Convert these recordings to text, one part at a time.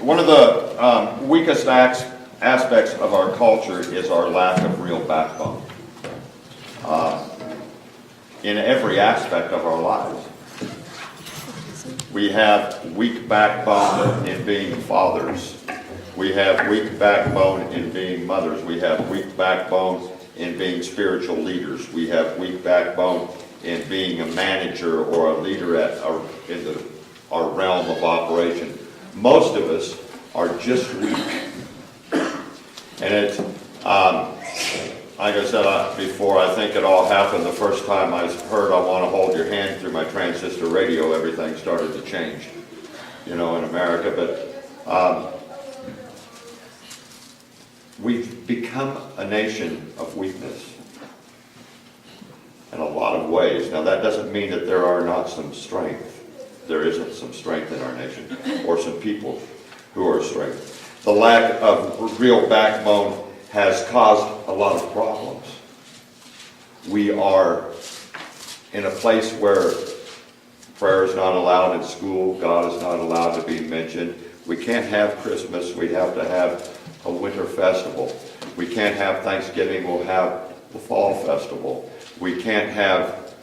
One of the weakest aspects of our culture is our lack of real backbone in every aspect of our lives. We have weak backbone in being fathers. We have weak backbone in being mothers. We have weak backbone in being spiritual leaders. We have weak backbone in being a manager or a leader in our realm of operation. Most of us are just weak. And it's, like I said before, I think it all happened the first time I heard "I Want to Hold Your Hand" through my transistor radio. Everything started to change, in America. But we've become a nation of weakness in a lot of ways. Now, that doesn't mean that there are not some strength. There isn't some strength in our nation, or some people who are strength. The lack of real backbone has caused a lot of problems. We are in a place where prayer is not allowed in school, God is not allowed to be mentioned. We can't have Christmas, we have to have a winter festival. We can't have Thanksgiving, we'll have the fall festival. We can't have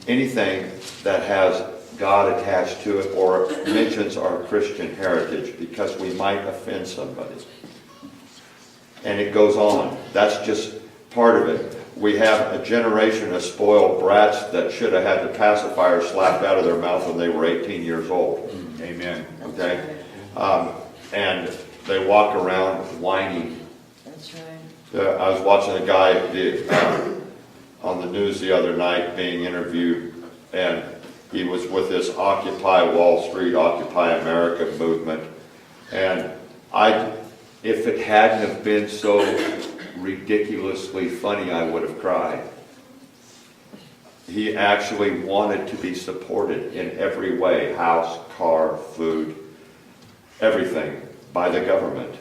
anything that has God attached to it or mentions our Christian heritage, because we might offend somebody. And it goes on. That's just part of it. We have a generation of spoiled brats that should have had the pacifier slapped out of their mouth when they were 18 years old. Amen. Okay? And they walk around whining. That's right. I was watching a guy on the news the other night being interviewed, and he was with this Occupy Wall Street, Occupy America movement. And if it hadn't have been so ridiculously funny, I would have cried. He actually wanted to be supported in every way, house, car, food, everything, by the government.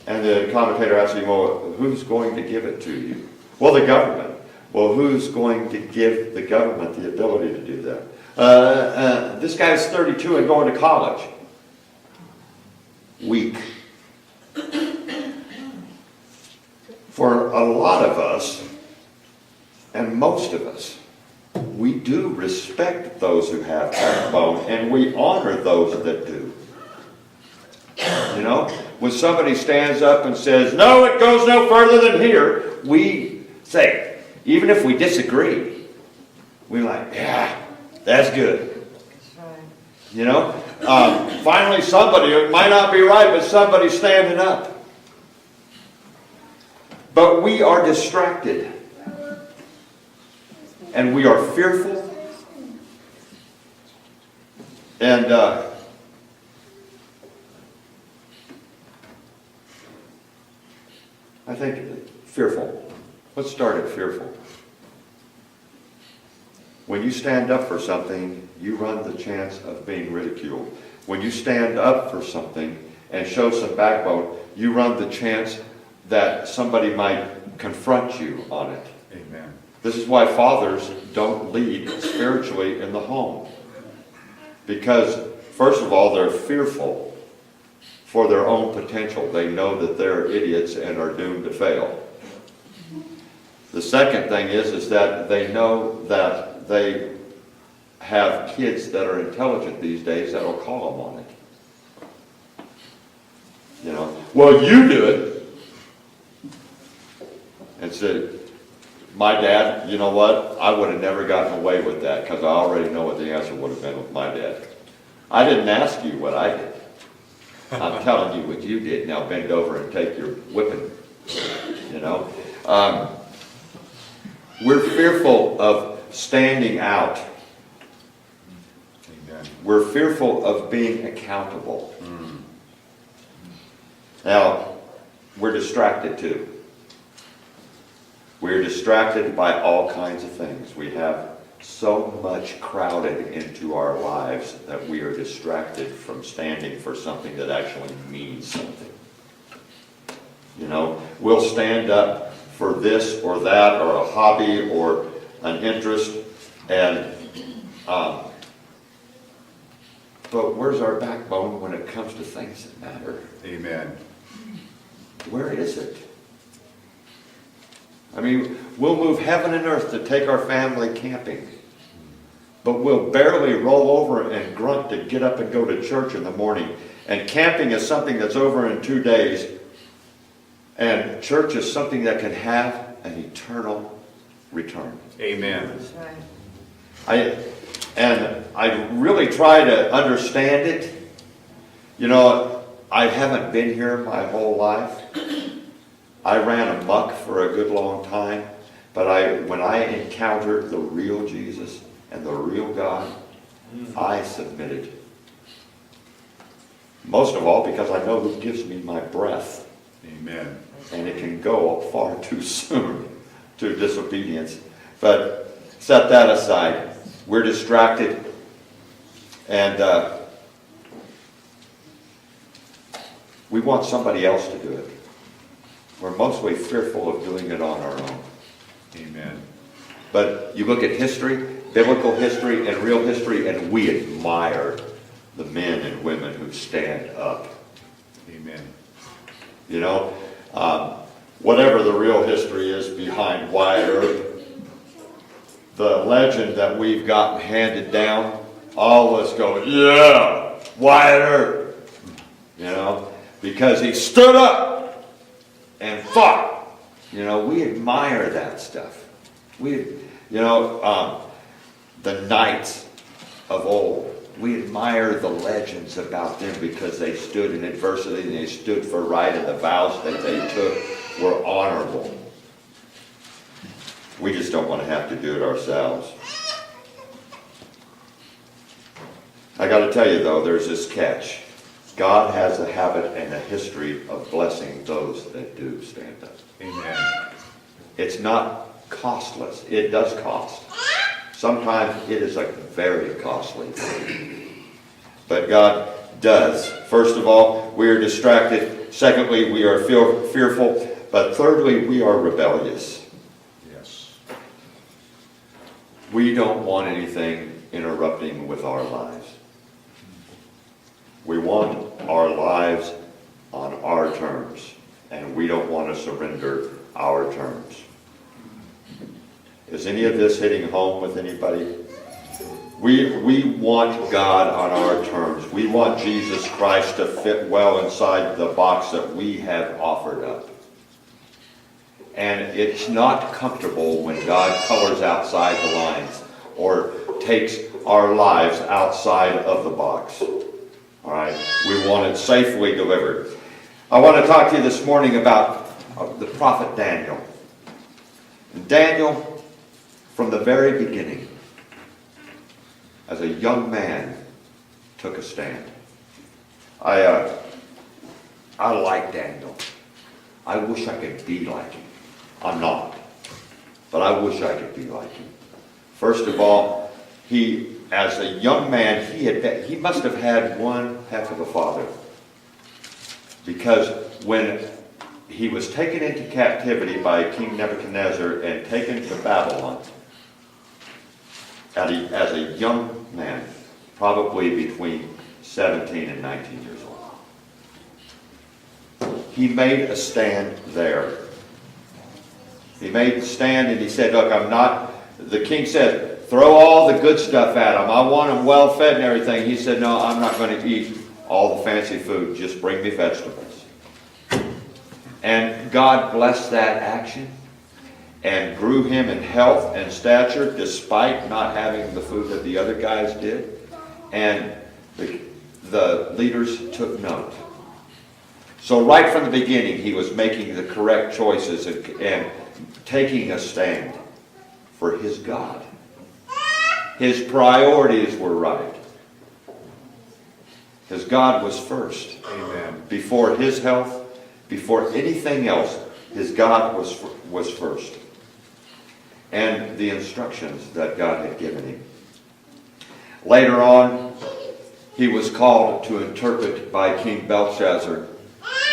And the commentator asked him, well, who's going to give it to you? Well, the government. Well, who's going to give the government the ability to do that? This guy's 32 and going to college. Weak. For a lot of us, and most of us, we do respect those who have backbone, and we honor those that do. When somebody stands up and says, no, it goes no further than here, we say, even if we disagree, we're like, yeah, that's good. That's right. Finally somebody, it might not be right, but somebody's standing up. But we are distracted. And we are fearful. And I think fearful. Let's start at fearful. When you stand up for something, you run the chance of being ridiculed. When you stand up for something and show some backbone, you run the chance that somebody might confront you on it. Amen. This is why fathers don't lead spiritually in the home. Because, first of all, they're fearful for their own potential. They know that they're idiots and are doomed to fail. The second thing is that they know that they have kids that are intelligent these days that will call them on it. Well, you do it. And said, my dad, you know what? I would have never gotten away with that because I already know what the answer would have been with my dad. I didn't ask you what I did. I'm telling you what you did. Now bend over and take your whipping. We're fearful of standing out. Amen. We're fearful of being accountable. Now, we're distracted too. We're distracted by all kinds of things. We have so much crowded into our lives that we are distracted from standing for something that actually means something. We'll stand up for this or that, or a hobby or an interest, and But where's our backbone when it comes to things that matter? Amen. Where is it? I mean, we'll move heaven and earth to take our family camping, but we'll barely roll over and grunt to get up and go to church in the morning. And camping is something that's over in 2 days, and church is something that can have an eternal return. Amen. That's right. I really try to understand it. You know, I haven't been here my whole life. I ran amok for a good long time, but when I encountered the real Jesus and the real God, I submitted. Most of all because I know who gives me my breath. Amen. And it can go far too soon to disobedience. But set that aside. We're distracted, and we want somebody else to do it. We're mostly fearful of doing it on our own. Amen. But you look at history, biblical history and real history, and we admire the men and women who stand up. Amen. You know, whatever the real history is behind Wyatt Earp, the legend that we've gotten handed down, all of us go, yeah, Wyatt Earp. You know, because he stood up and fought. You know, we admire that stuff. The knights of old. We admire the legends about them because they stood in adversity and they stood for right, and the vows that they took were honorable. We just don't want to have to do it ourselves. I got to tell you though, there's this catch. God has a habit and a history of blessing those that do stand up. Amen. It's not costless. It does cost. Sometimes it is a very costly thing. But God does. First of all, we are distracted. Secondly, we are fearful. But thirdly, we are rebellious. Yes. We don't want anything interrupting with our lives. We want our lives on our terms. And we don't want to surrender our terms. Is any of this hitting home with anybody? We want God on our terms. We want Jesus Christ to fit well inside the box that we have offered up. And it's not comfortable when God colors outside the lines or takes our lives outside of the box. All right? We want it safely delivered. I want to talk to you this morning about the prophet Daniel. Daniel, from the very beginning, as a young man, took a stand. I like Daniel. I wish I could be like him. I'm not. But I wish I could be like him. First of all, he, as a young man, he must have had one heck of a father. Because when he was taken into captivity by King Nebuchadnezzar and taken to Babylon, as a young man, probably between 17 and 19 years old, he made a stand there. He made a stand and he said, look, the king said, throw all the good stuff at him. I want him well fed and everything. He said, no, I'm not going to eat all the fancy food. Just bring me vegetables. And God blessed that action and grew him in health and stature despite not having the food that the other guys did. And the leaders took note. So right from the beginning, he was making the correct choices and taking a stand for his God. His priorities were right. His God was first. Amen. Before his health, before anything else, his God was first. And the instructions that God had given him. Later on, he was called to interpret by King Belshazzar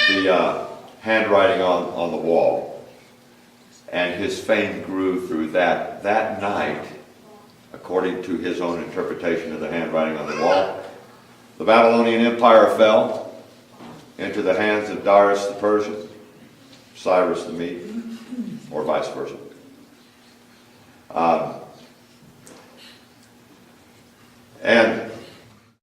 the handwriting on the wall. And his fame grew through that. That night, according to his own interpretation of the handwriting on the wall, The Babylonian Empire fell into the hands of Darius the Persian, Cyrus the Mede, or vice versa. And